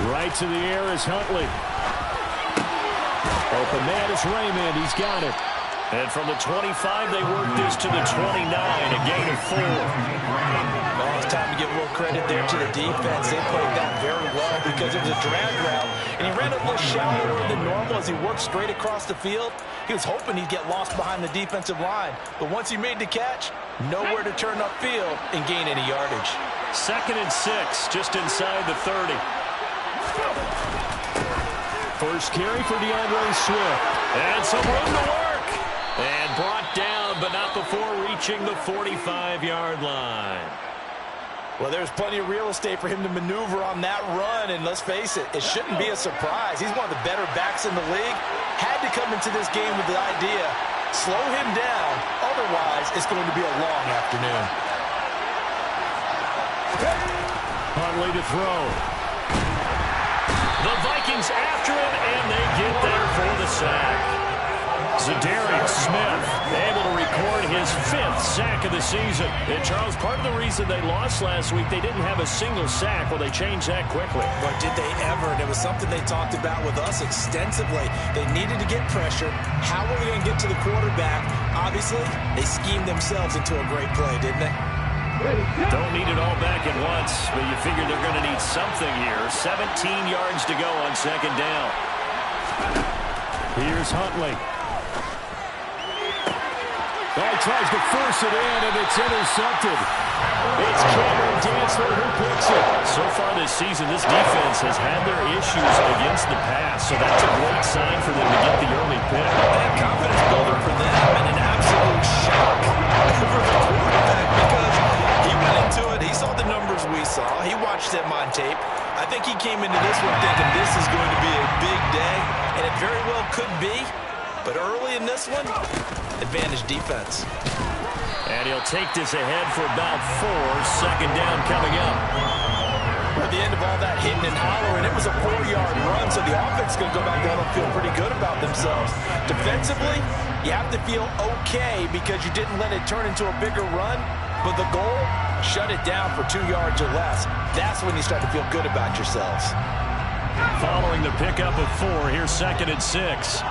Right to the air is Huntley. Open man is Raymond. He's got it. And from the 25, they work this to the 29, a gain of 4. Well, it's time to give a little credit there to the defense. They played that very well because it was a drag route, and he ran a little shallower than normal as he worked straight across the field. He was hoping he'd get lost behind the defensive line, but once he made the catch, nowhere to turn upfield and gain any yardage. 2nd and 6, just inside the 30. First carry for DeAndre Swift. And some room to work. And brought down, but not before reaching the 45-yard line. Well, there's plenty of real estate for him to maneuver on that run, and let's face it, it shouldn't be a surprise. He's one of the better backs in the league. Had to come into this game with the idea, slow him down, otherwise it's going to be a long afternoon. Huntley to throw. The Vikings after him, and they get there for the sack. Za'Darius Smith able to record his 5th sack of the season. And, Charles, part of the reason they lost last week, they didn't have a single sack. Well, they changed that quickly. But did they ever? And it was something they talked about with us extensively. They needed to get pressure. How were they going to get to the quarterback? Obviously, they schemed themselves into a great play, didn't they? Don't need it all back at once, but you figure they're going to need something here. 17 yards to go on 2nd down. Here's Huntley. Oh, he tries to force it in, and it's intercepted. It's Cameron Dantzler who picks it. So far this season, this defense has had their issues against the pass, so that's a great sign for them to get the early pick. And confidence builder for them, and an absolute shock for the quarterback because he went into it. He saw the numbers we saw. He watched them on tape. I think he came into this one thinking this is going to be a big day, and it very well could be. But early in this one, advantage defense. And he'll take this ahead for about 4. 2nd down coming up. At the end of all that hitting and hollering, it was a 4-yard run, so the offense is going to go back there and feel pretty good about themselves. Defensively, you have to feel okay because you didn't let it turn into a bigger run, but the goal, shut it down for 2 yards or less. That's when you start to feel good about yourselves. Following the pickup of 4, here's 2nd and 6.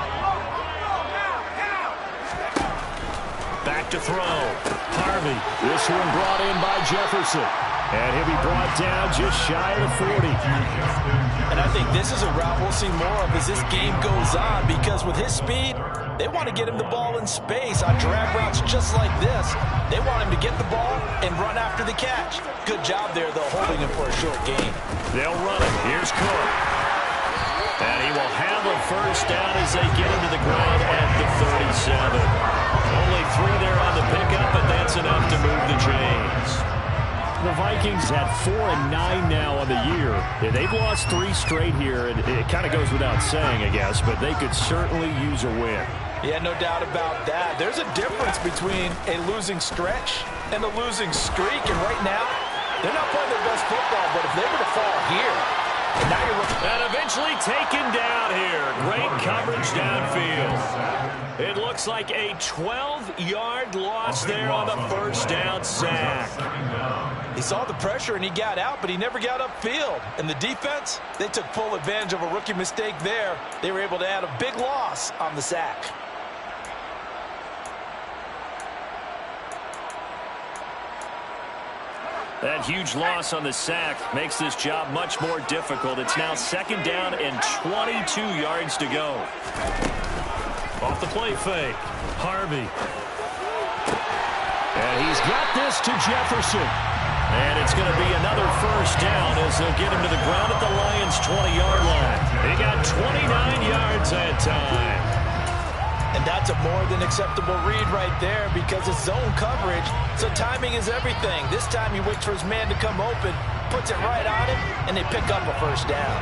Back to throw. Harvey. This one brought in by Jefferson. And he'll be brought down just shy of the 40. And I think this is a route we'll see more of as this game goes on because with his speed, they want to get him the ball in space on drag routes just like this. They want him to get the ball and run after the catch. Good job there, though, holding him for a short gain. They'll run it. Here's Cook. And he will have a first down as they get him to the ground at the 37. Only 3 there on the pickup, but that's enough to move the chains. The Vikings had 4-9 now on the year. Yeah, they've lost 3 straight here, and it kind of goes without saying, I guess, but they could certainly use a win. Yeah, no doubt about that. There's a difference between a losing stretch and a losing streak, and right now, they're not playing their best football, but if they were to fall here, and now you're looking... And eventually taken down here. Great coverage downfield. It looks like a 12-yard loss there on the first down sack. He saw the pressure and he got out, but he never got upfield. And the defense, they took full advantage of a rookie mistake there. They were able to add a big loss on the sack. That huge loss on the sack makes this job much more difficult. It's now 2nd down and 22 yards to go. Off the play fake. Harvey. And he's got this to Jefferson. And it's going to be another first down as they'll get him to the ground at the Lions' 20-yard line. He got 29 yards that time. And that's a more than acceptable read right there because it's zone coverage, so timing is everything. This time he waits for his man to come open, puts it right on him, and they pick up a first down.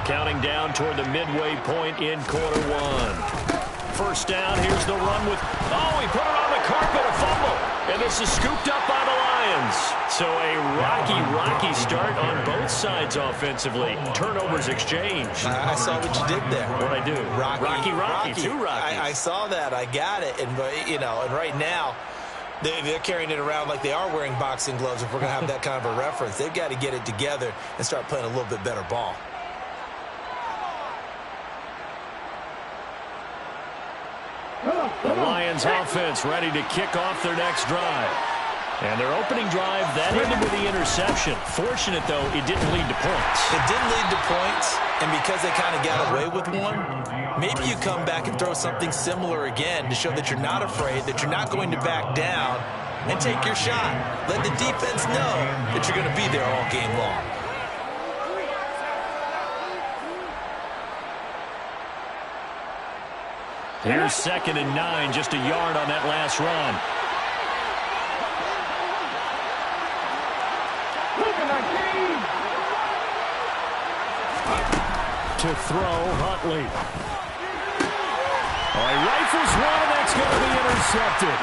Counting down toward the midway point in quarter 1. First down, here's the run with, oh, he put it on the carpet, a fumble. And this is scooped up by the Lions. So a rocky start on both sides offensively. Turnovers exchanged. I saw what you did there. What'd I do? Rocky. Two Rockies. I saw that. I got it. And, you know, and right now, They're carrying it around like they are wearing boxing gloves if we're going to have that kind of a reference. They've got to get it together and start playing a little bit better ball. The Lions offense ready to kick off their next drive. And their opening drive, that ended with the interception. Fortunate, though, it didn't lead to points. It didn't lead to points, and because they kind of got away with one, maybe you come back and throw something similar again to show that you're not afraid, that you're not going to back down, and take your shot. Let the defense know that you're going to be there all game long. Here's 2nd and 9, just a yard on that last run. To throw, Huntley. Oh, he rifles one, and that's going to be intercepted.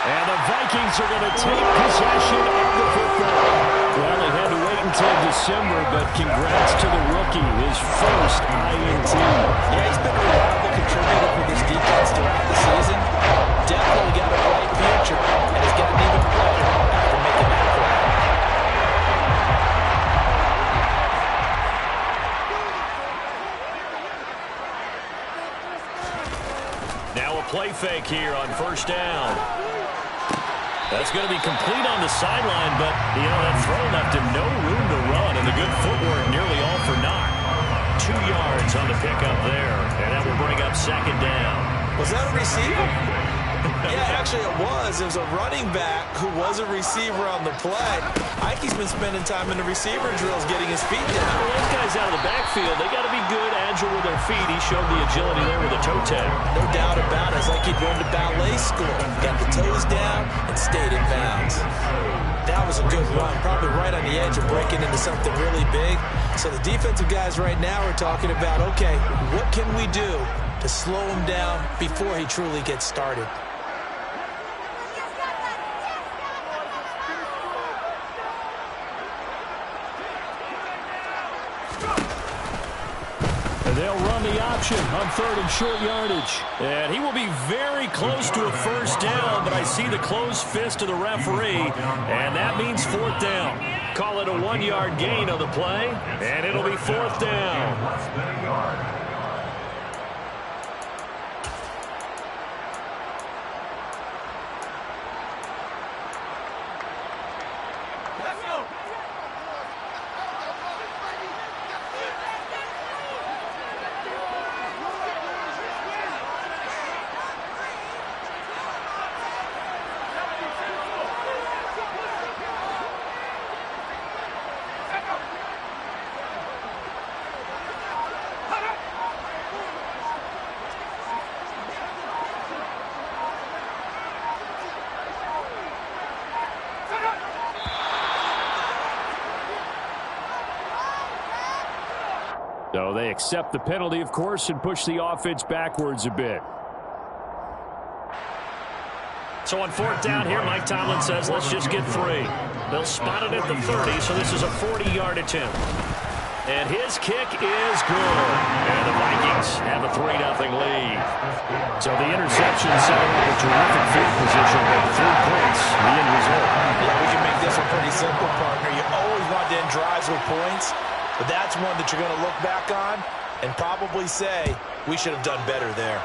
And the Vikings are going to take possession of the football. Well, they had to wait until December, but congrats to the rookie, his first INT. Yeah, he's been a reliable contributor for this defense throughout the season. Definitely got a bright future, and he's got an even brighter after making that play. Now a play fake here on 1st down. That's going to be complete on the sideline, but, that throw left him no room to run, and the good footwork nearly all for naught. 2 yards on the pickup there, and that will bring up 2nd down. Was that a receiver? Yeah, actually it was. It was a running back who was a receiver on the play. Ike's been spending time in the receiver drills getting his feet down. Well, those guys out of the backfield, they got to be good, agile with their feet. He showed the agility there with a toe tap. No doubt about it. It's like he'd run to ballet school. Got the toes down and stayed in bounds. That was a good run, probably right on the edge of breaking into something really big. So the defensive guys right now are talking about, okay, what can we do to slow him down before he truly gets started? They'll run the option on 3rd and short yardage. And he will be very close to a 1st down, but I see the closed fist of the referee, and that means 4th down. Call it a 1-yard gain on the play, and it'll be 4th down. So they accept the penalty, of course, and push the offense backwards a bit. So on 4th down here, Mike Tomlin says, let's just get 3. They'll spot it at the 30, so this is a 40-yard attempt. And his kick is good. And the Vikings have a 3-0 lead. So the interception set up a terrific field position with 3 points. The end result. Yeah, we can make this one pretty simple, partner. You always want to end drives with points. But that's one that you're going to look back on and probably say, we should have done better there.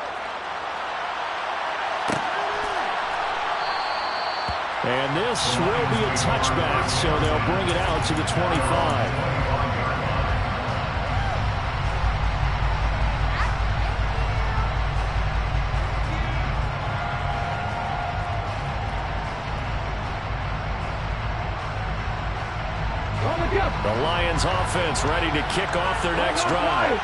And this will be a touchback, so they'll bring it out to the 25. The Lions offense ready to kick off their next drive.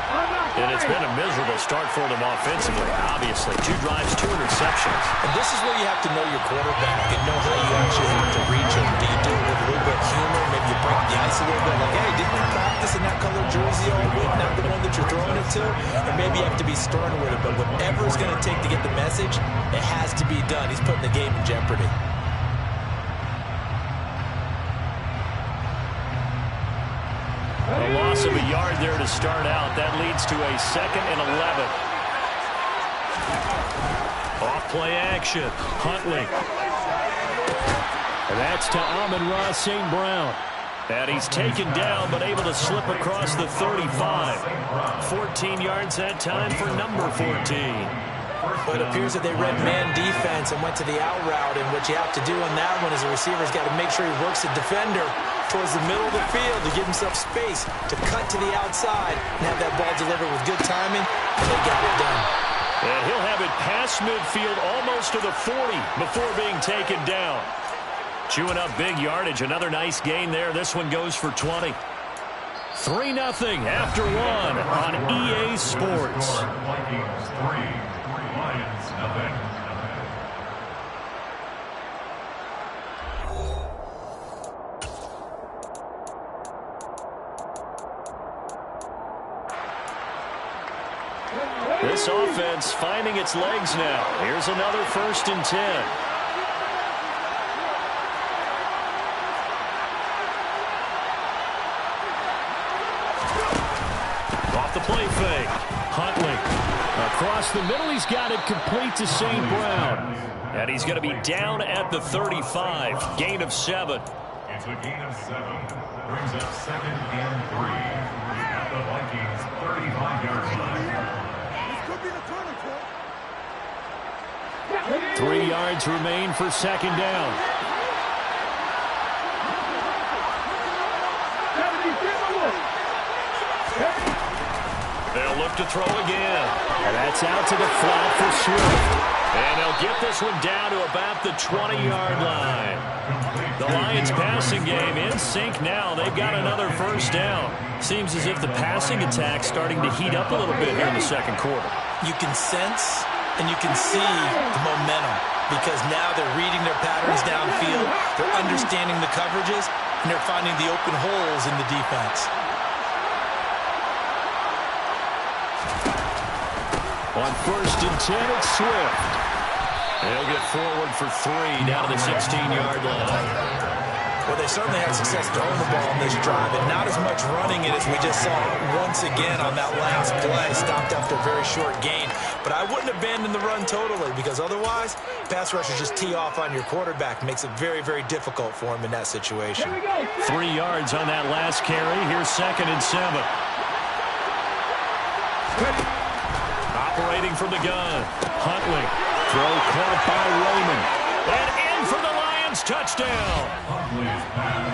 And it's been a miserable start for them offensively, obviously. 2 drives, 2 interceptions. And this is where you have to know your quarterback and know how you actually have to reach him. Do you do it with a little bit of humor? Maybe you break the ice a little bit. Like, hey, didn't we practice in that color jersey all week? Not the one that you're throwing it to? Or maybe you have to be stern with it. But whatever it's going to take to get the message, it has to be done. He's putting the game in jeopardy. A loss of a yard there to start out. That leads to a 2nd and 11. Off play action. Huntley. And that's to Amon-Ra St. Brown. And he's taken down, but able to slip across the 35. 14 yards that time for number 14. But it appears that they read man defense and went to the out route, and what you have to do on that one is the receiver's got to make sure he works the defender towards the middle of the field to give himself space to cut to the outside and have that ball delivered with good timing, and they got it done. And he'll have it past midfield almost to the 40 before being taken down. Chewing up big yardage. Another nice gain there. This one goes for 20. 3-0 after one on EA Sports. Vikings 3, Lions nothing. This offense finding its legs now. Here's another 1st and 10. Off the play fake. Huntley. Across the middle, he's got it complete to St. Brown. And he's going to be down at the 35. Gain of 7. It's a gain of 7. Brings up 2nd and 3 at the Vikings 35-yard line. 3 yards remain for 2nd down. They'll look to throw again. And that's out to the flat for Swift. And they'll get this one down to about the 20-yard line. The Lions passing game in sync now. They've got another 1st down. Seems as if the passing attack's starting to heat up a little bit here in the 2nd quarter. You can sense and you can see the momentum because now they're reading their patterns downfield, they're understanding the coverages, and they're finding the open holes in the defense. On 1st and 10, it's Swift. They'll get forward for 3 down to the 16-yard line. Well, they certainly had success throwing the ball on this drive, and not as much running it as we just saw once again on that last play. Stopped after a very short gain. But I wouldn't abandon the run totally because otherwise, pass rushers just tee off on your quarterback. Makes it very, very difficult for him in that situation. 3 yards on that last carry. Here's 2nd and 7. Operating from the gun. Huntley. Throw caught by Raymond. And in for the Lions touchdown.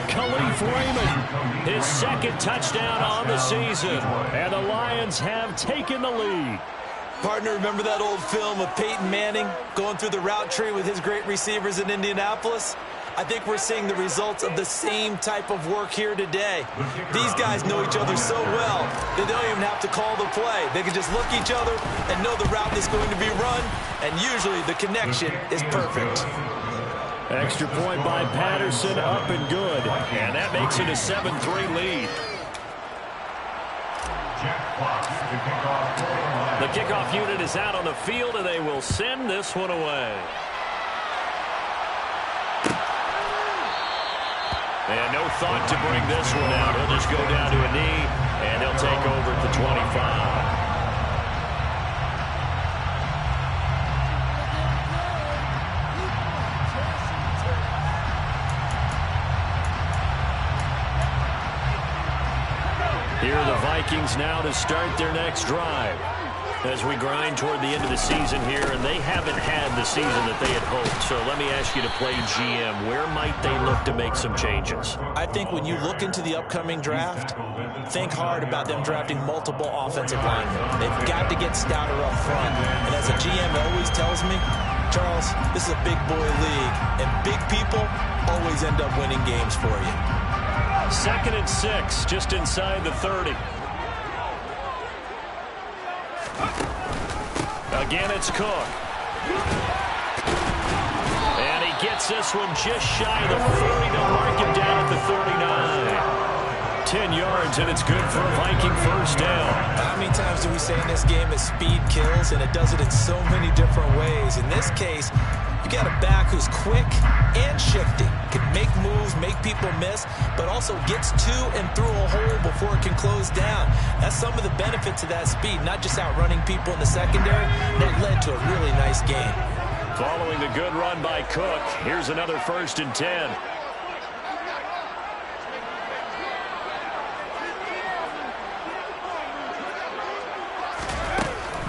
Khalif Raymond. His 2nd touchdown on the season. And the Lions have taken the lead. Partner, remember that old film of Peyton Manning going through the route tree with his great receivers in Indianapolis? I think we're seeing the results of the same type of work here today. These guys know each other so well, they don't even have to call the play. They can just look each other and know the route that's going to be run, and usually the connection is perfect. Extra point by Patterson, up and good. And that makes it a 7-3 lead. The kickoff unit is out on the field, and they will send this one away. And no thought to bring this one out. He'll just go down to a knee, and he'll take over at the 25. Here are the Vikings now to start their next drive. As we grind toward the end of the season here, and they haven't had the season that they had hoped. So let me ask you to play GM. Where might they look to make some changes? I think when you look into the upcoming draft, think hard about them drafting multiple offensive linemen. They've got to get stouter up front. And as a GM always tells me, Charles, this is a big boy league, and big people always end up winning games for you. 2nd and 6, just inside the 30. Again, it's Cook. And he gets this one just shy of the 40 to mark him down at the 39. 10 yards, and it's good for a Viking 1st down. How many times do we say in this game that speed kills, and it does it in so many different ways? In this case, you got a back who's quick and shifting, can make moves, make people miss, but also gets to and through a hole before it can close down. That's some of the benefits of that speed, not just outrunning people in the secondary. That led to a really nice game. Following the good run by Cook, here's another 1st and 10.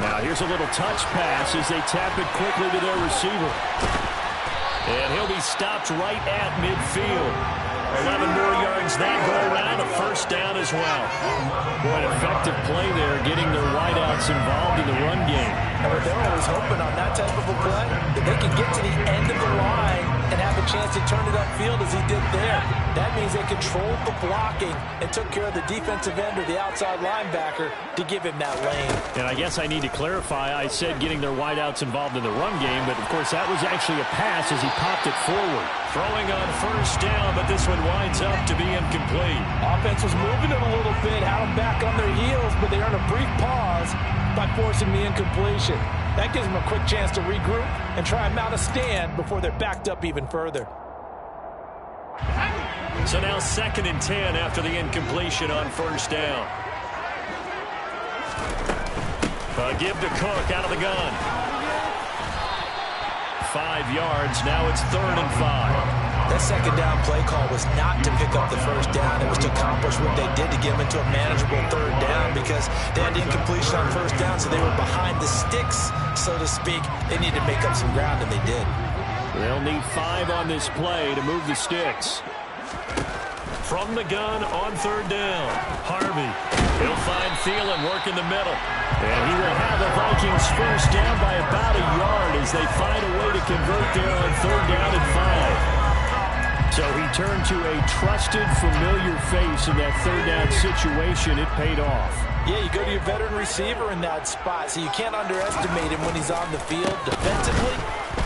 Now here's a little touch pass as they tap it quickly to their receiver. And he'll be stopped right at midfield. 11 more yards that go around, a 1st down as well. Boy, an effective play there, getting their wideouts involved in the run game. And what they're always hoping on that type of a play, that they can get to the end of the line and have a chance to turn it upfield as he did there. That means they controlled the blocking and took care of the defensive end or the outside linebacker to give him that lane. And I guess I need to clarify, I said getting their wideouts involved in the run game, but of course that was actually a pass as he popped it forward. Throwing on 1st down, but this one winds up to be incomplete. Offense was moving it a little bit, had them back on their heels, but they earned a brief pause by forcing the incompletion. That gives them a quick chance to regroup and try and mount a stand before they're backed up even further. So now 2nd and 10 after the incompletion on 1st down. Give to Cook out of the gun. 5 yards. Now it's 3rd and 5. That 2nd down play call was not to pick up the 1st down. It was to accomplish what they did to get them into a manageable 3rd down because they had incompletion on 1st down, so they were behind the sticks, so to speak. They needed to make up some ground, and they did. They'll need 5 on this play to move the sticks. From the gun on 3rd down. Harvey. He'll find Thielen work in the middle. And he will have the Vikings 1st down by about a yard as they find a way to convert there on 3rd down and 5. So he turned to a trusted, familiar face in that 3rd down situation. It paid off. Yeah, you go to your veteran receiver in that spot, so you can't underestimate him when he's on the field defensively.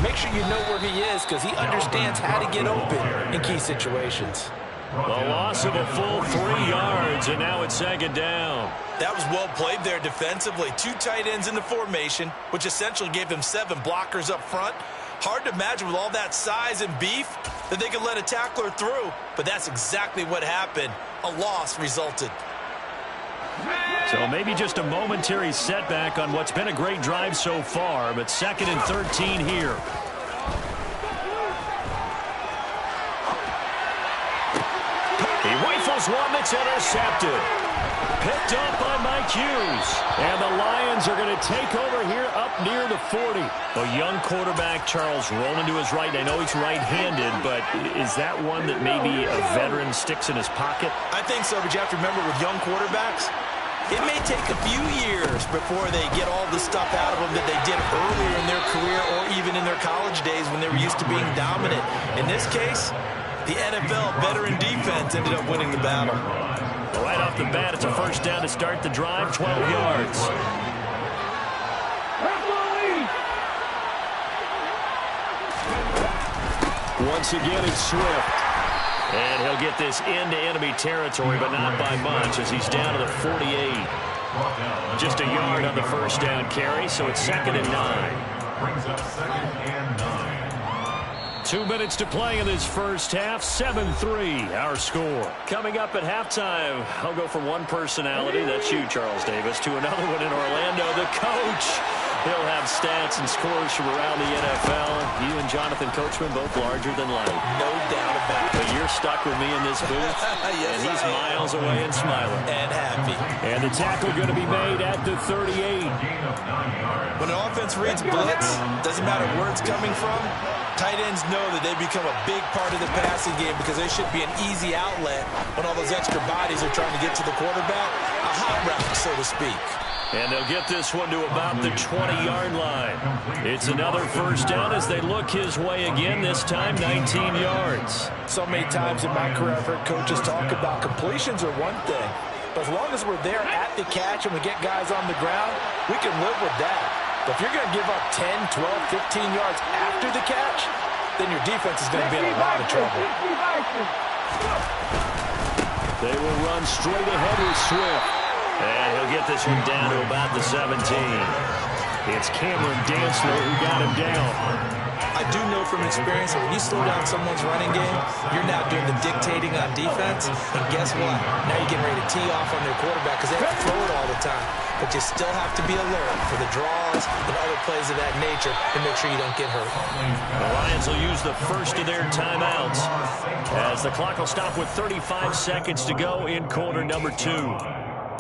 Make sure you know where he is because he understands how to get open in key situations. The loss of a full 3 yards, and now it's 2nd down. That was well played there defensively. 2 tight ends in the formation, which essentially gave them 7 blockers up front. Hard to imagine with all that size and beef that they could let a tackler through, but that's exactly what happened. A loss resulted. So maybe just a momentary setback on what's been a great drive so far, but 2nd and 13 here. He rifles one that's intercepted. Picked up by Mike Hughes. And the Lions are going to take over here up near the 40. A young quarterback, Charles, rolling to his right. I know he's right-handed, but is that one that maybe a veteran sticks in his pocket? I think so, but you have to remember with young quarterbacks, it may take a few years before they get all the stuff out of them that they did earlier in their career or even in their college days when they were used to being dominant. In this case, the NFL veteran defense ended up winning the battle. Right off the bat, it's a 1st down to start the drive, 12 yards. Once again, it's Swift. And he'll get this into enemy territory, but not by much as he's down to the 48. Just a yard on the 1st down carry, so it's 2nd and 9. Brings up 2nd and 9. 2 minutes to play in this 1st half. 7-3, our score. Coming up at halftime, I'll go from one personality, that's you, Charles Davis, to another one in Orlando, the coach. He'll have stats and scores from around the NFL. You and Jonathan Coachman both larger than life. No doubt about it. But you're stuck with me in this booth, Yes, and he's miles away and smiling. And happy. And the tackle going to be made at the 38. When an offense reads blitz, doesn't matter where it's coming from, tight ends know that they become a big part of the passing game because they should be an easy outlet when all those extra bodies are trying to get to the quarterback. A hot route, so to speak. And they'll get this one to about the 20-yard line. It's another 1st down as they look his way again, this time 19 yards. So many times in my career I've heard coaches talk about completions are one thing, but as long as we're there at the catch and we get guys on the ground, we can live with that. But if you're going to give up 10, 12, 15 yards after the catch, then your defense is going to be in a lot of trouble. They will run straight ahead with Swift. And he'll get this one down to about the 17. It's Cameron Dantzler who got him down. I I do know from experience that when you slow down someone's running game, you're now doing the dictating on defense. And guess what? Now you're getting ready to tee off on their quarterback because they have to throw it all the time. But you still have to be alert for the draws and other plays of that nature to make sure you don't get hurt. The Lions will use the first of their timeouts as the clock will stop with 35 seconds to go in quarter number 2.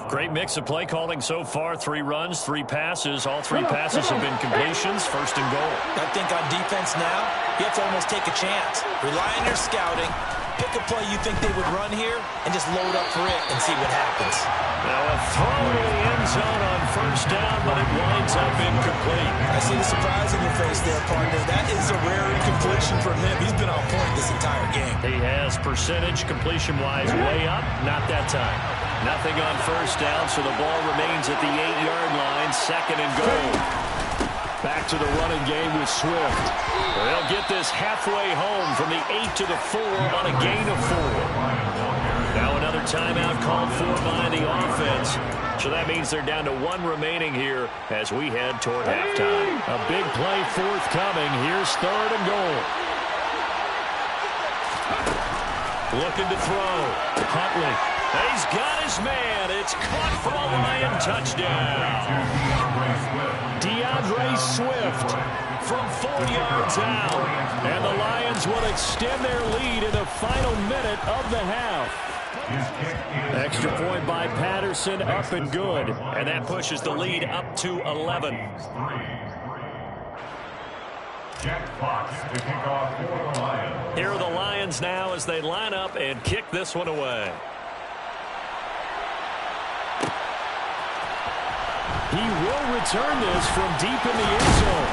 Great mix of play calling so far. 3 runs, 3 passes. All 3 passes have been completions. First and goal. I think on defense now, you have to almost take a chance. Rely on your scouting. Pick a play you think they would run here and just load up for it and see what happens. Now a throw to the end zone on first down, but it winds up incomplete. I see the surprise in your face there, partner. That is a rare incompletion from him. He's been on point this entire game. He has percentage completion-wise way up. Not that time. Nothing on first down, so the ball remains at the 8-yard line. Second and goal. Back to the running game with Swift. They'll get this halfway home from the 8 to the 4 on a gain of 4. Now another timeout called for by the offense. So that means they're down to 1 remaining here as we head toward halftime. A big play forthcoming. Here's third and goal. Looking to throw. Huntley. He's got his man. It's caught for a Lion touchdown. DeAndre Swift from 4 yards out. And the Lions will extend their lead in the final minute of the half. Extra point by Patterson, up and good. And that pushes the lead up to 11. Jack Fox to kick off for the Lions. Here are the Lions now as they line up and kick this one away. He will return this from deep in the end zone.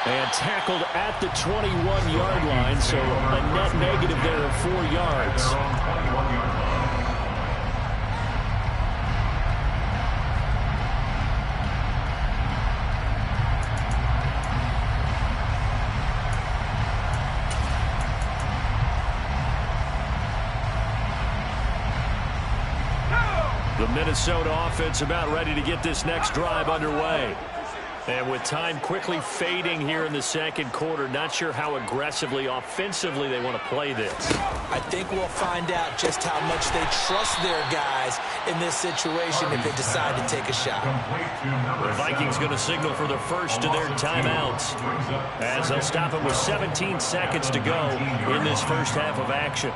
And tackled at the 21-yard line, so a net negative there of 4 yards. The Minnesota offense about ready to get this next drive underway. And with time quickly fading here in the second quarter, not sure how aggressively, offensively they want to play this. I think we'll find out just how much they trust their guys in this situation if they decide to take a shot. The Vikings going to signal for the first of their timeouts as they'll stop it with 17 seconds to go in this first half of action.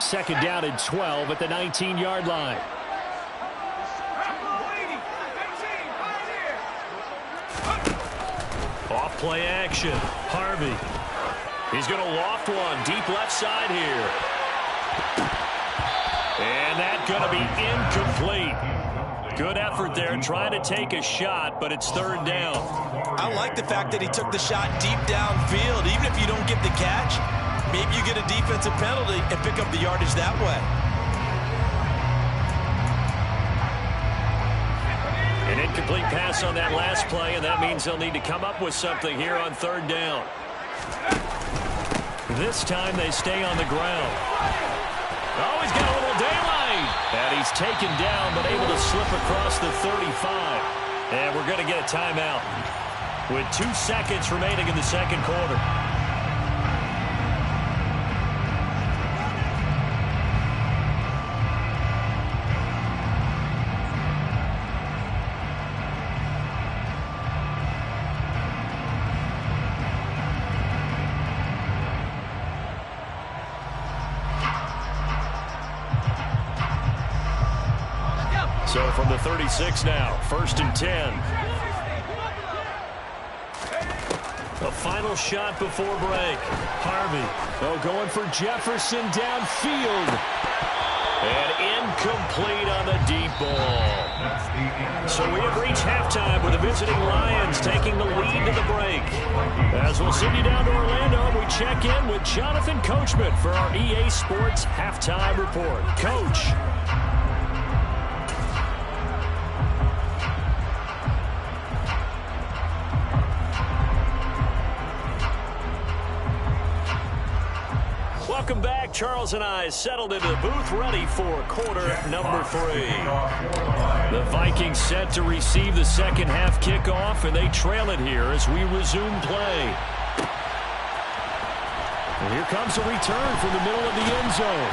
Second down and 12 at the 19-yard line. Off play action. Harvey. He's going to loft one deep left side here. And that's going to be incomplete. Good effort there trying to take a shot, but it's third down. I like the fact that he took the shot deep downfield. Even if you don't get the catch, maybe you get a defensive penalty and pick up the yardage that way. An incomplete pass on that last play, and that means they'll need to come up with something here on third down. This time they stay on the ground. Oh, he's got a little daylight. And he's taken down, but able to slip across the 35. And we're going to get a timeout with 2 seconds remaining in the second quarter. So from the 36 now, first and 10. A final shot before break. Harvey, going for Jefferson downfield. And incomplete on the deep ball. So we have reached halftime with the visiting Lions taking the lead to the break. As we'll send you down to Orlando, we check in with Jonathan Coachman for our EA Sports Halftime Report. Coach. Welcome back, Charles and I settled into the booth, ready for quarter number 3. The Vikings set to receive the second half kickoff, and they trail it here as we resume play. And here comes a return from the middle of the end zone.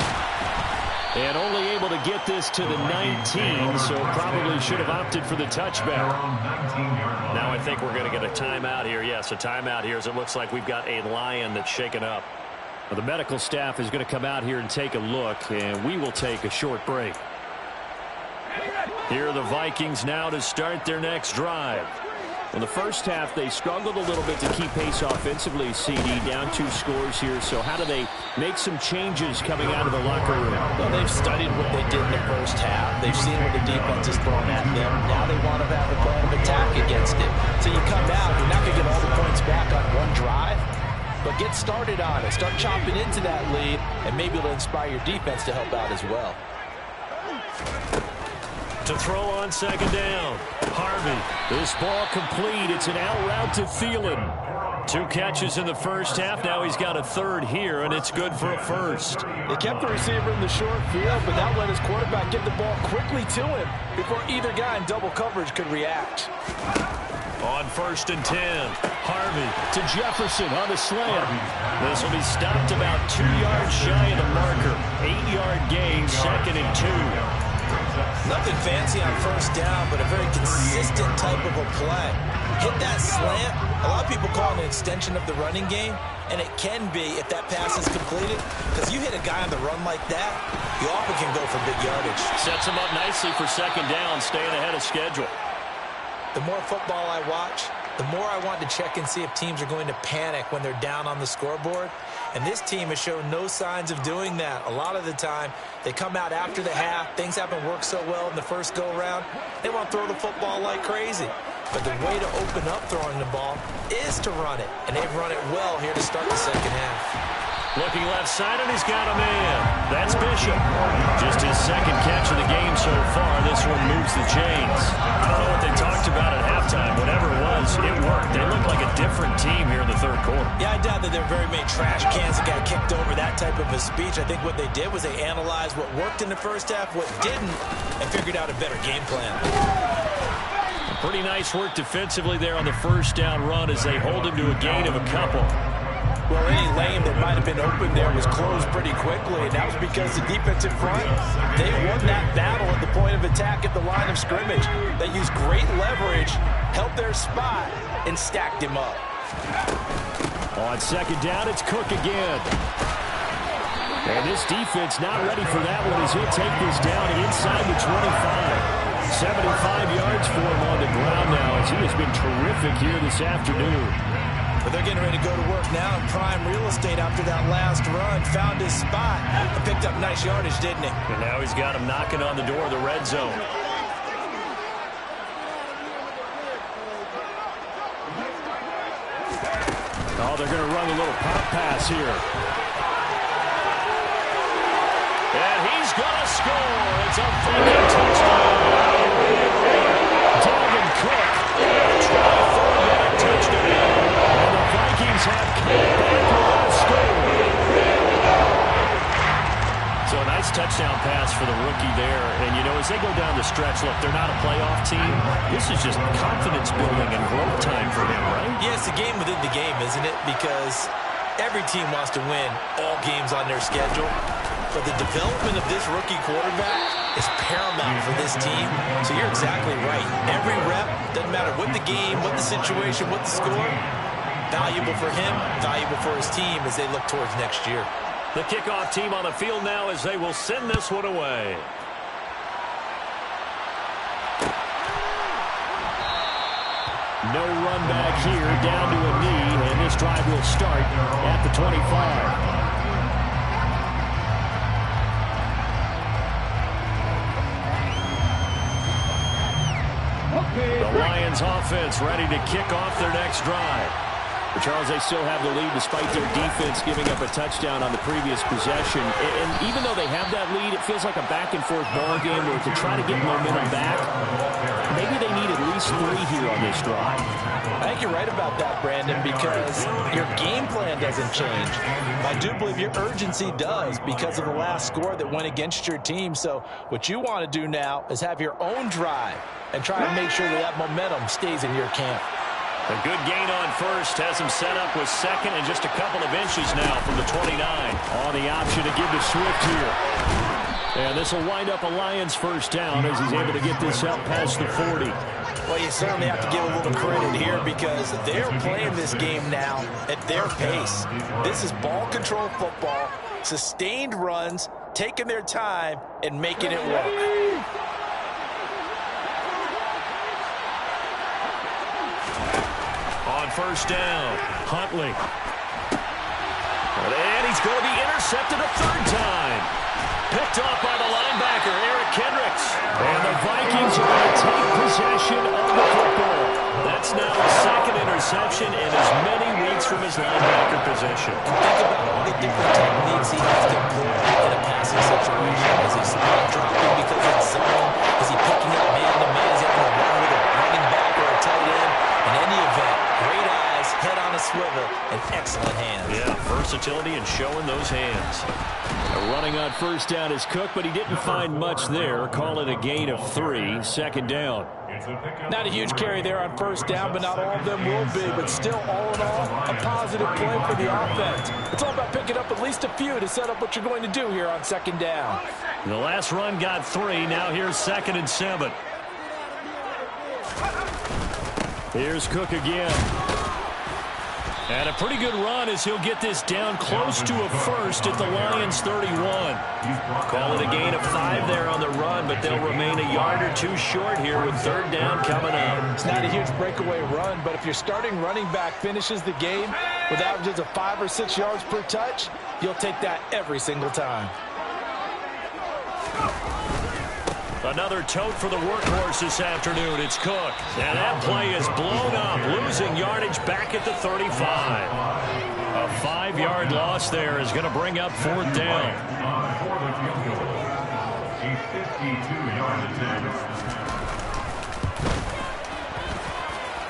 And only able to get this to the 19, so probably should have opted for the touchback. Now I think we're going to get a timeout here. Yes, a timeout here as it looks like we've got a lion that's shaken up. Well, the medical staff is going to come out here and take a look, and we will take a short break. Here are the Vikings now to start their next drive. In the first half, they struggled a little bit to keep pace offensively, CD, down 2 scores here. So how do they make some changes coming out of the locker room? Well, they've studied what they did in the first half. They've seen what the defense is throwing at them. Now they want to have a plan of attack against it. So you come out, you're not going to get all the points back on one drive, but get started on it. Start chopping into that lead, and maybe it'll inspire your defense to help out as well. To throw on second down, Harvey. This ball complete. It's an out route to Thielen. 2 catches in the first half. Now he's got a third here, and it's good for a first. They kept the receiver in the short field, but that let his quarterback get the ball quickly to him before either guy in double coverage could react. On 1st and 10, Harvey to Jefferson on the slam. This will be stopped about 2 yards shy of the marker. 8-yard gain, 2nd and 2. Nothing fancy on first down, but a very consistent type of a play. Hit that slant. A lot of people call it an extension of the running game, and it can be if that pass is completed, because you hit a guy on the run like that, you often can go for big yardage. Sets him up nicely for second down, staying ahead of schedule. The more football I watch, the more I want to check and see if teams are going to panic when they're down on the scoreboard. And this team has shown no signs of doing that. A lot of the time, they come out after the half. Things haven't worked so well in the first go-around. They want to throw the football like crazy. But the way to open up throwing the ball is to run it. And they've run it well here to start the second half. Looking left side, and he's got a man. That's Bishop. Just his second catch of the game so far. This one moves the chains. I don't know what they talked about at halftime. Whatever it was, it worked. They look like a different team here in the third quarter. Yeah, I doubt that there are very many trash cans that got kicked over, that type of a speech. I think what they did was they analyzed what worked in the first half, what didn't, and figured out a better game plan. Pretty nice work defensively there on the first down run as they hold him to a gain of a couple. Well, any lane that might have been open there was closed pretty quickly, and that was because the defensive front, they won that battle at the point of attack at the line of scrimmage. They used great leverage, held their spot, and stacked him up. On second down, it's Cook again. And this defense not ready for that one as he'll take this down inside the 25. 75 yards for him on the ground now as he has been terrific here this afternoon. But they're getting ready to go to work now in prime real estate after that last run. Found his spot and picked up nice yardage, didn't he? And now he's got him knocking on the door of the red zone. Oh, they're going to run a little pop pass here. And he's going to score. It's a Viking touchdown. Dalvin Cook, a 24-yard touchdown. And the Vikings have come back with a score. So a nice touchdown pass for the rookie there. And, you know, as they go down the stretch, look, they're not a playoff team. This is just confidence building and growth time for him, right? Yeah, it's a game within the game, isn't it? Because every team wants to win all games on their schedule. But the development of this rookie quarterback is paramount for this team. So you're exactly right. Every rep, doesn't matter what the game, what the situation, what the score, valuable for him, valuable for his team as they look towards next year. The kickoff team on the field now as they will send this one away. No run back here, down to a knee, and this drive will start at the 25. The Lions offense ready to kick off their next drive. But Charles, they still have the lead despite their defense giving up a touchdown on the previous possession. And even though they have that lead, it feels like a back-and-forth ball game where to try to get momentum back, maybe they need at least 3 here on this drive. I think you're right about that, Brandon, because your game plan doesn't change. I do believe your urgency does because of the last score that went against your team. So what you want to do now is have your own drive and try to make sure that that momentum stays in your camp. A good gain on first has him set up with second and just a couple of inches now from the 29. On the option to give to Swift here. And this will wind up a Lions first down as he's able to get this out past the 40. Well, you certainly have to give a little credit here because they're playing this game now at their pace. This is ball control football, sustained runs, taking their time, and making it work. On first down, Huntley. And he's going to be intercepted a third time. Picked off by the linebacker, Eric Kendricks. And the Vikings are going to take possession of the football. That's now a second interception in as many weeks from his linebacker position. Think about all the different techniques he has to employ in a passing situation. Is he spot dropping because it's zone? Is he picking up man-to-man? Is he going to run with a running back or a tight end? In any event, great eyes, head on a swivel, and excellent hands. Yeah, versatility and showing those hands. Running on first down is Cook, but he didn't find much there. Call it a gain of 3, second down. Not a huge carry there on first down, but not all of them will be. But still, all in all, a positive play for the offense. It's all about picking up at least a few to set up what you're going to do here on second down. The last run got 3. Now here's 2nd and 7. Here's Cook again. And a pretty good run as he'll get this down close to a first at the Lions 31. Call it a gain of 5 there on the run, but they'll remain a yard or 2 short here with third down coming up. It's not a huge breakaway run, but if your starting running back finishes the game with averages of 5 or 6 yards per touch, you'll take that every single time. Another tote for the workhorse this afternoon. It's Cook. And that play is blown up, losing yardage back at the 35. A 5-yard loss there is going to bring up fourth down. For the field goal, a 52-yard attempt.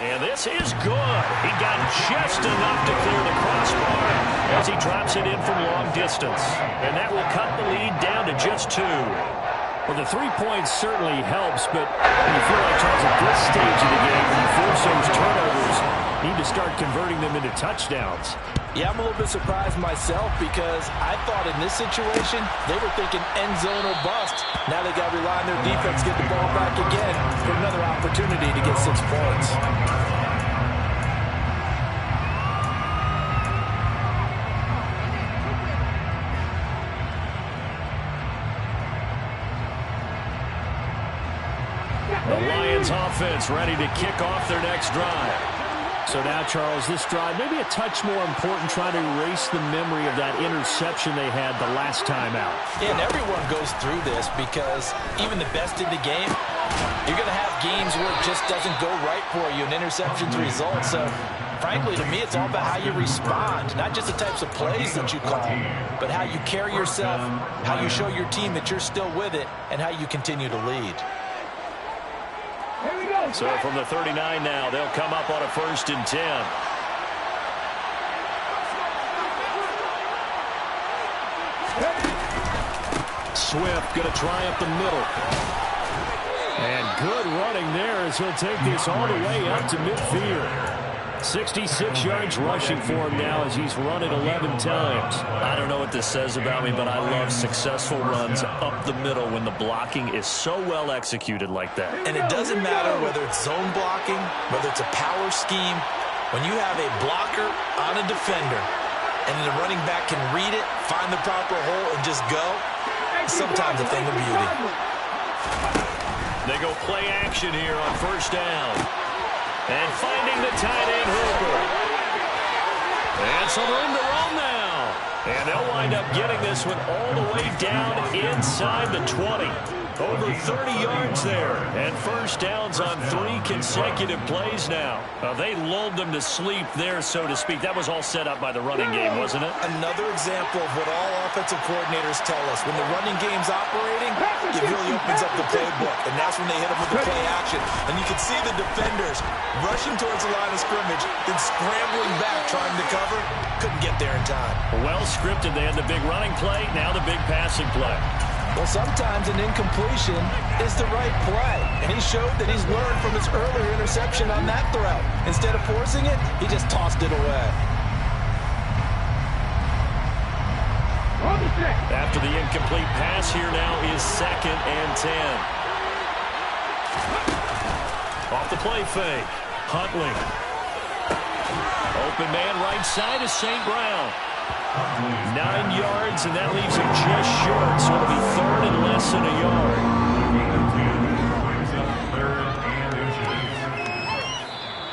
And this is good. He got just enough to clear the crossbar as he drops it in from long distance. And that will cut the lead down to just 2. Well, the 3 points certainly helps, but you feel like, Charles, at this stage of the game, when you force those turnovers, you need to start converting them into touchdowns. Yeah, I'm a little bit surprised myself because I thought in this situation, they were thinking end zone or bust. Now they got to rely on their defense to get the ball back again for another opportunity to get 6 points. The Lions offense ready to kick off their next drive. So now, Charles, this drive maybe a touch more important, trying to erase the memory of that interception they had the last time out. Yeah, and everyone goes through this because even the best in the game, you're going to have games where it just doesn't go right for you, and interceptions result. So, frankly, to me, it's all about how you respond, not just the types of plays that you call, but how you carry yourself, how you show your team that you're still with it, and how you continue to lead. So from the 39 now, they'll come up on a 1st and 10. Swift going to try up the middle. And good running there as he'll take this all the way up to midfield. 66 yards rushing for him now as he's run it 11 times. I don't know what this says about me, but I love successful runs up the middle when the blocking is so well executed like that. And it doesn't matter whether it's zone blocking, whether it's a power scheme. When you have a blocker on a defender and the running back can read it, find the proper hole, and just go, sometimes a thing of beauty. They go play action here on first down. And finding the tight end, Hooper. And some room to roll now. And they'll wind up getting this one all the way down inside the 20. Over 30 yards there. And first downs on 3 consecutive plays now. They lulled them to sleep there, so to speak. That was all set up by the running game, wasn't it? Another example of what all offensive coordinators tell us. When the running game's operating, it really opens up the playbook. And that's when they hit them with the play action. And you can see the defenders rushing towards the line of scrimmage, then scrambling back, trying to cover. Couldn't get there in time. Well scripted. They had the big running play, now the big passing play. Well, sometimes an incompletion is the right play. And he showed that he's learned from his earlier interception on that throw. Instead of forcing it, he just tossed it away. After the incomplete pass, here now is 2nd and 10. Off the play fake. Huntley. Open man right side is St. Brown. 9 yards, and that leaves him just short, so it'll be 3rd and less than a yard.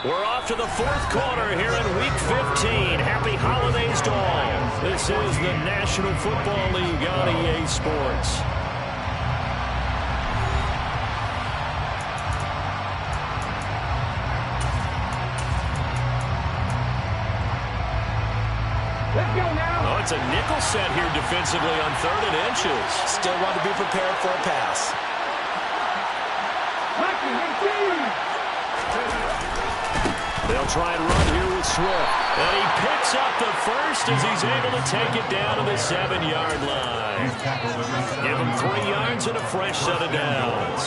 We're off to the 4th quarter here in Week 15. Happy holidays to all. This is the National Football League on EA Sports. Oh, it's a nickel set here defensively on 3rd and inches. Still want to be prepared for a pass. They'll try and run here with Swift. And he picks up the first as he's able to take it down to the 7-yard line. Give him 3 yards and a fresh set of downs.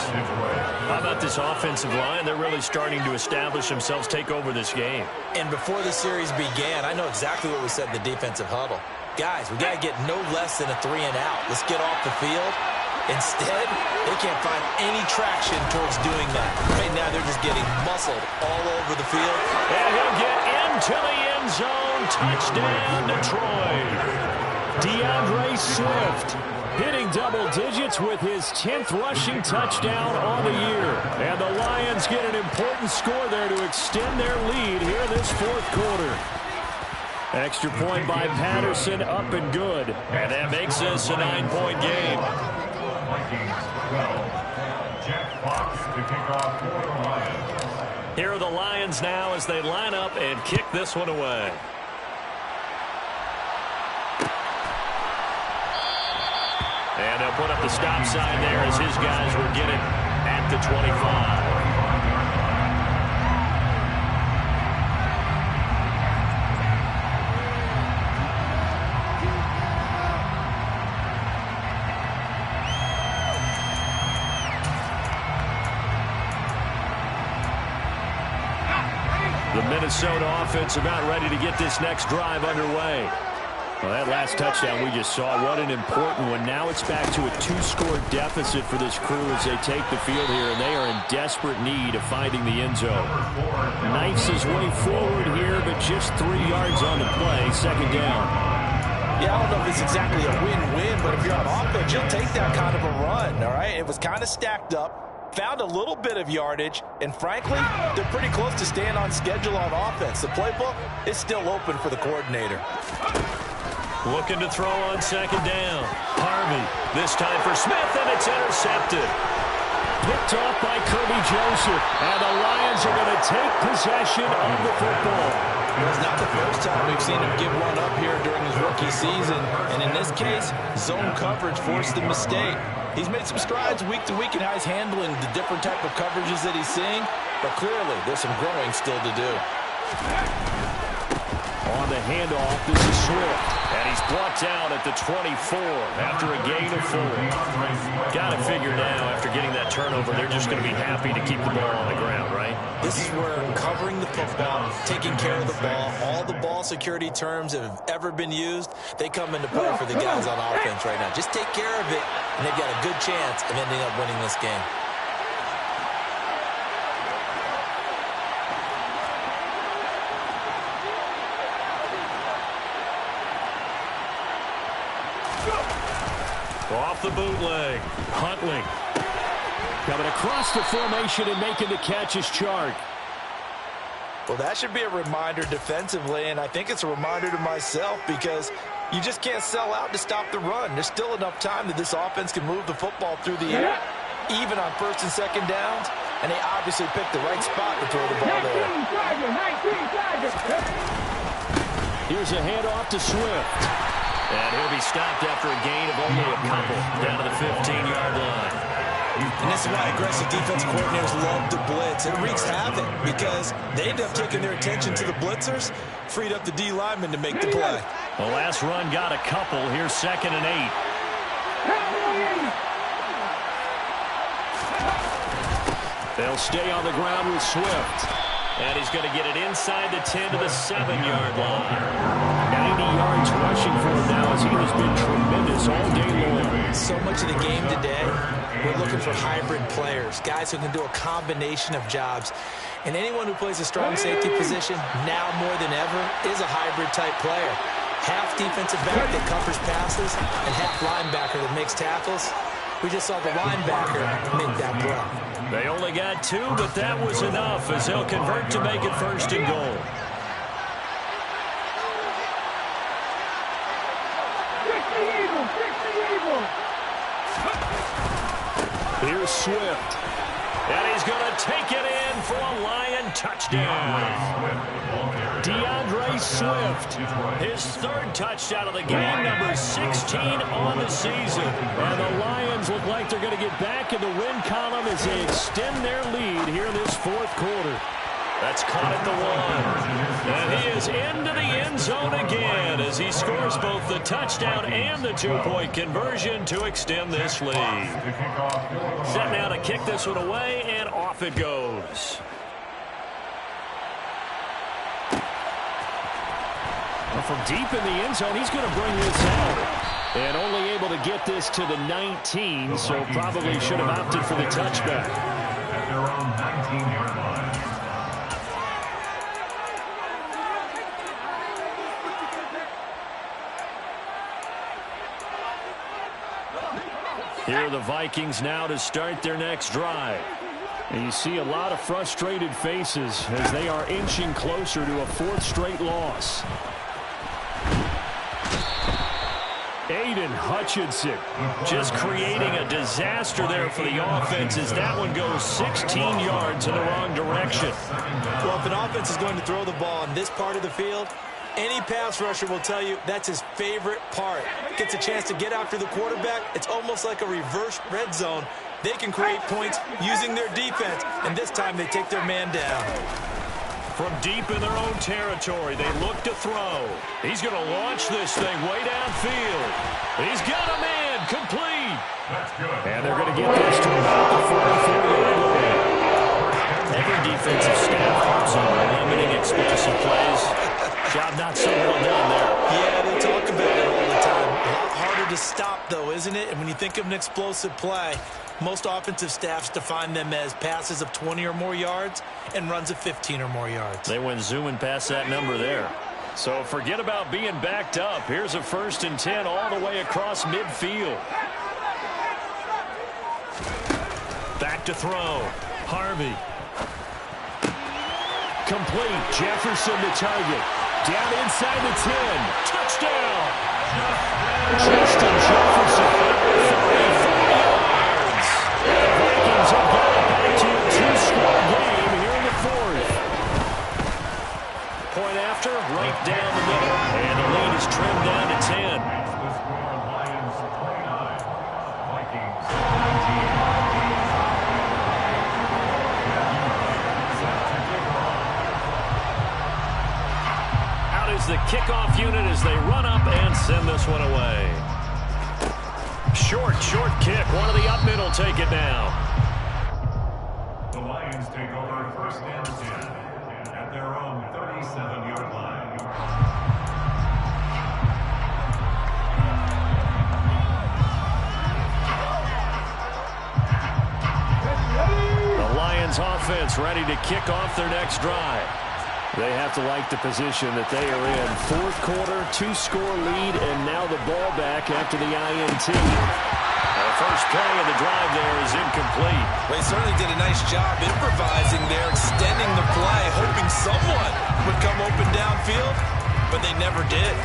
How about this offensive line? They're really starting to establish themselves, take over this game. And before the series began, I know exactly what we said in the defensive huddle. Guys, we got to get no less than a 3 and out. Let's get off the field. Instead, they can't find any traction towards doing that. Right now, they're just getting muscled all over the field. And he'll get into the end zone. Touchdown, Detroit. DeAndre Swift hitting double digits with his 10th rushing touchdown on the year. And the Lions get an important score there to extend their lead here in this 4th quarter. Extra point by Patterson, up and good. And that makes this a 9-point game. Jack Fox to kick off for the Lions. Here are the Lions now as they line up and kick this one away. And they'll put up the stop sign there as his guys will get it at the 25. The Minnesota offense about ready to get this next drive underway. Well, that last touchdown we just saw, what an important one. Now it's back to a 2-score deficit for this crew as they take the field here, and they are in desperate need of finding the end zone. Knifes his way forward here, but just 3 yards on the play, 2nd down. Yeah, I don't know if it's exactly a win-win, but if you're on offense, you'll take that kind of a run, all right? It was kind of stacked up, found a little bit of yardage, and frankly, they're pretty close to staying on schedule on offense. The playbook is still open for the coordinator. Looking to throw on 2nd down. Harvey, this time for Smith, and it's intercepted. Picked off by Kirby Joseph, and the Lions are going to take possession of the football. It's not the first time we've seen him give one up here during his rookie season, and in this case, zone coverage forced the mistake. He's made some strides week to week in how he's handling the different type of coverages that he's seeing, but clearly there's some growing still to do. On the handoff, this is Swift. And he's brought down at the 24 after a gain of 4. Got to figure now, after getting that turnover, they're just going to be happy to keep the ball on the ground, right? This is where covering the football, taking care of the ball, all the ball security terms that have ever been used, they come into play for the guys on offense right now. Just take care of it, and they've got a good chance of ending up winning this game. Off the bootleg. Huntley. Coming across the formation and making the catch is Chark. Well, that should be a reminder defensively, and I think it's a reminder to myself because you just can't sell out to stop the run. There's still enough time that this offense can move the football through the air. even on first and second downs, and they obviously picked the right spot to throw the ball there. Here's a handoff to Swift. And he'll be stopped after a gain of only a couple down to the 15-yard line. And this is why aggressive defensive coordinators love to blitz. It wreaks havoc because they end up taking their attention to the blitzers, freed up the D lineman to make the play. The last run got a couple. Here's 2nd and 8. They'll stay on the ground with Swift. And he's going to get it inside the 10 to the 7-yard line. 90 yards rushing for him now as he has been tremendous all day long. So much of the game today, we're looking for hybrid players, guys who can do a combination of jobs. And anyone who plays a strong safety position, now more than ever, is a hybrid-type player. Half defensive back that covers passes and half linebacker that makes tackles. We just saw the linebacker make that play. They only got 2, but that was enough as they'll convert to make it 1st and goal. Here's Swift. And he's going to take it in for a Lion touchdown. DeAndre Swift, his 3rd touchdown of the game, number 16 on the season. And the Lions look like they're going to get back in the win column as they extend their lead here in this 4th quarter. That's caught at the 1. And he is into the end zone again as he scores both the touchdown and the 2-point conversion to extend this lead. Set now to kick this one away, and off it goes. Well, from deep in the end zone, he's going to bring this out. And only able to get this to the 19, so probably should have opted for the touchback. At their own 19-yard line. Here are the Vikings now to start their next drive. And you see a lot of frustrated faces as they are inching closer to a 4th straight loss. Aiden Hutchinson just creating a disaster there for the offense as that one goes 16 yards in the wrong direction. Well, if an offense is going to throw the ball on this part of the field, any pass rusher will tell you that's his favorite part. Gets a chance to get after the quarterback. It's almost like a reverse red zone. They can create points using their defense, and this time they take their man down. From deep in their own territory, they look to throw. He's going to launch this thing way downfield. He's got a man complete. And they're going to get this to about the 44-yard line. Every defensive staff works on limiting explosive plays. Job not so well done there. Yeah, they talk about it all the time. A lot harder to stop, though, isn't it? And when you think of an explosive play, most offensive staffs define them as passes of 20 or more yards and runs of 15 or more yards. They went zooming past that number there. So forget about being backed up. Here's a 1st and 10 all the way across midfield. Back to throw. Harvey. Complete. Jefferson to target. Down inside the 10. Touchdown. Justin Jefferson. 44 yards. The Vikings have got it back to a 2-score game here in the 4th. Point after, right down the middle. And the lead is trimmed down to 10. The score, Lions 29, Vikings 19. Is the kickoff unit as they run up and send this one away. Short kick. One of the up middle take it now. The Lions take over 1st and 10 at their own 37-yard line. The Lions offense ready to kick off their next drive. They have to like the position that they are in. 4th quarter, 2-score lead, and now the ball back after the INT. The first play of the drive there is incomplete. They certainly did a nice job improvising there, extending the play, hoping someone would come open downfield, but they never did.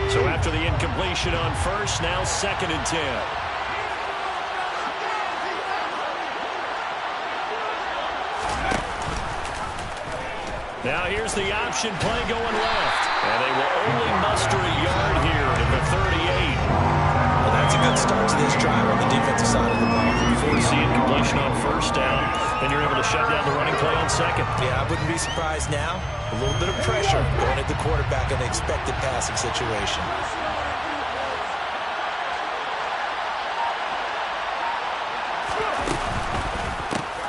So after the incompletion on 1st, now 2nd and 10. Now here's the option play going left. And they will only muster a yard here to the 38. Well, that's a good start to this drive on the defensive side of the ball. Before you see completion on first down, and you're able to shut down the running play on second. Yeah, I wouldn't be surprised now. A little bit of pressure going at the quarterback in an expected passing situation.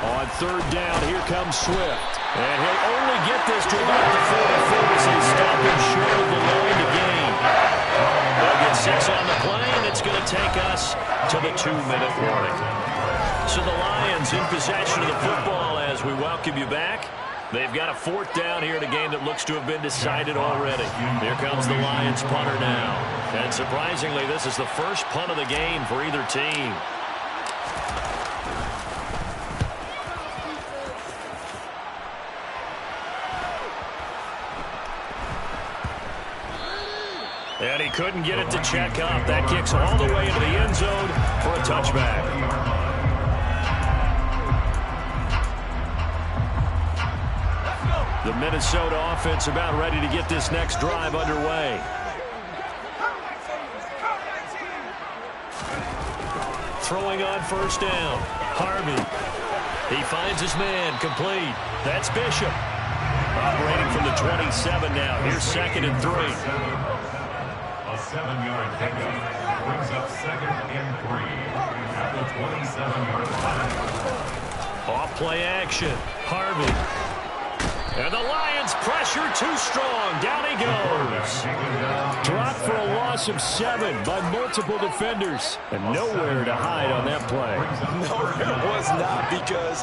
On third down, here comes Swift. And he'll only get this to about the 44 as they stop him short of the line to gain. They'll get 6 on the play, and it's going to take us to the 2-minute warning. So the Lions in possession of the football as we welcome you back. They've got a 4th down here in a game that looks to have been decided already. Here comes the Lions punter now. And surprisingly, this is the first punt of the game for either team. And he couldn't get it to check up. That kicks all the way into the end zone for a touchback. The Minnesota offense about ready to get this next drive underway. Throwing on first down. Harvey. He finds his man. Complete. That's Bishop. Operating from the 27 now. Here's 2nd and 3. A 7-yard pickup brings up 2nd and 3 at the 27-yard line. Off play action. Harvey. And the Lions pressure too strong. Down he goes. Dropped for a loss of 7 by multiple defenders. And nowhere to hide on that play. No, it was not, because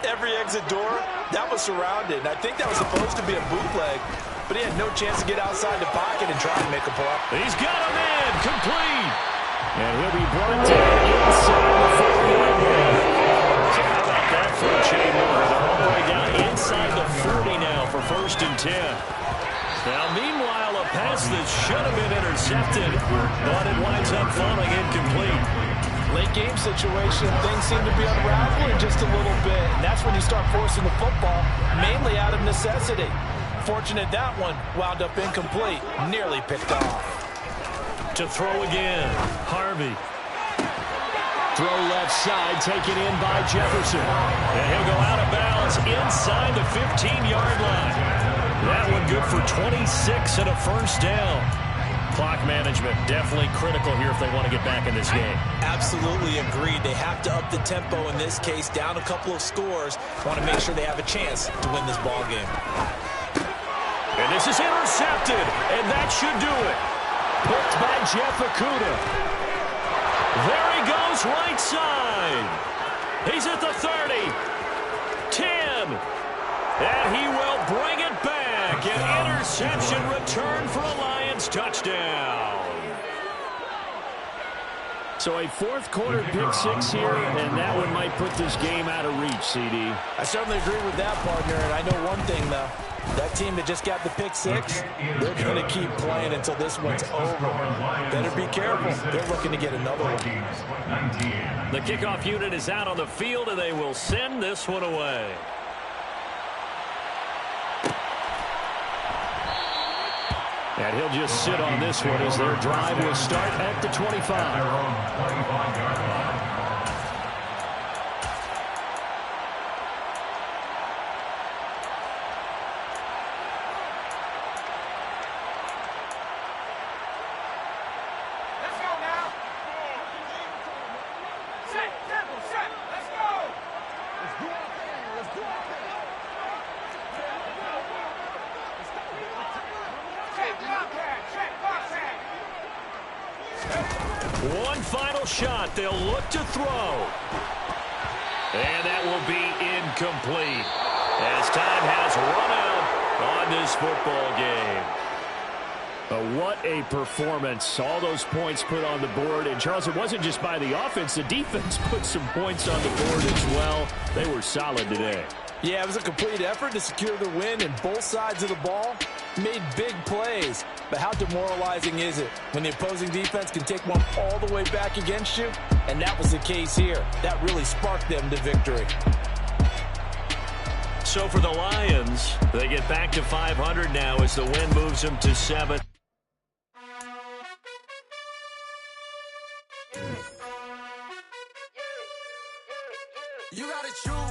every exit door, that was surrounded. And I think that was supposed to be a bootleg, but he had no chance to get outside the pocket and try to make a play. He's got a man. Complete. And he'll be brought down inside the 40-yard line. So how about that for a chain move? All the way down inside the 40 now for 1st and 10. Now, meanwhile, a pass that should have been intercepted, but it winds up falling incomplete. Late game situation, things seem to be unraveling just a little bit, and that's when you start forcing the football, mainly out of necessity. Fortunate that one wound up incomplete, nearly picked off. To throw again, Harvey. Throw left side, taken in by Jefferson. And he'll go out of bounds inside the 15-yard line. That one good for 26 and a first down. Clock management definitely critical here if they want to get back in this game. Absolutely agreed. They have to up the tempo in this case, down a couple of scores. Want to make sure they have a chance to win this ball game. And this is intercepted, and that should do it. Picked by Jeff Okudah. There he goes, right side. He's at the 30. 10. And he will bring it back. An interception return for a Lions touchdown. So a 4th quarter pick 6 here, and that one might put this game out of reach, CD. I certainly agree with that, partner, and I know one thing, though. That team that just got the pick 6, they're going to keep playing until this one's over. Better be careful. They're looking to get another one. The kickoff unit is out on the field, and they will send this one away. And he'll just sit on this one as their drive will start at the 25. One final shot. They'll look to throw. And that will be incomplete as time has run out on this football game. What a performance. All those points put on the board. And, Charles, it wasn't just by the offense. The defense put some points on the board as well. They were solid today. Yeah, it was a complete effort to secure the win, and both sides of the ball made big plays. But how demoralizing is it when the opposing defense can take one all the way back against you? And that was the case here. That really sparked them to victory. So for the Lions, they get back to 500 now as the win moves them to 7. You gotta choose.